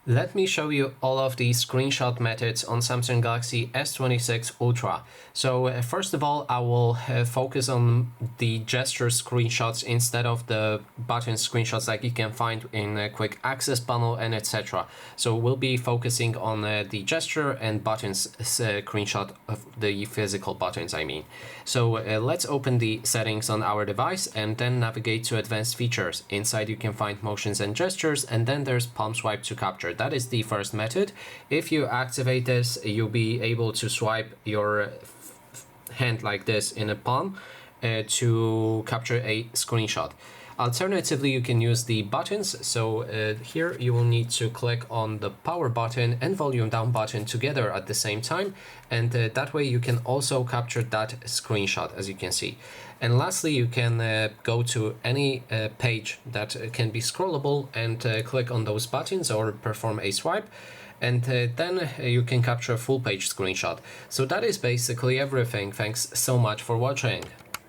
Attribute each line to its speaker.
Speaker 1: Let me show you all of the screenshot methods on Samsung Galaxy S26 Ultra. So first of all, I will focus on the gesture screenshots instead of the button screenshots like you can find in a quick access panel and etc. So we'll be focusing on the gesture and buttons screenshot of the physical buttons, I mean. So let's open the settings on our device and then navigate to advanced features. Inside you can find motions and gestures, and then there's palm swipe to capture. That is the first method. If you activate this, you'll be able to swipe your hand like this in a palm to capture a screenshot. Alternatively, you can use the buttons. So here you will need to click on the power button and volume down button together at the same time, and that way you can also capture that screenshot, as you can see. And lastly, you can go to any page that can be scrollable and click on those buttons or perform a swipe, and then you can capture a full page screenshot. So that is basically everything. Thanks so much for watching.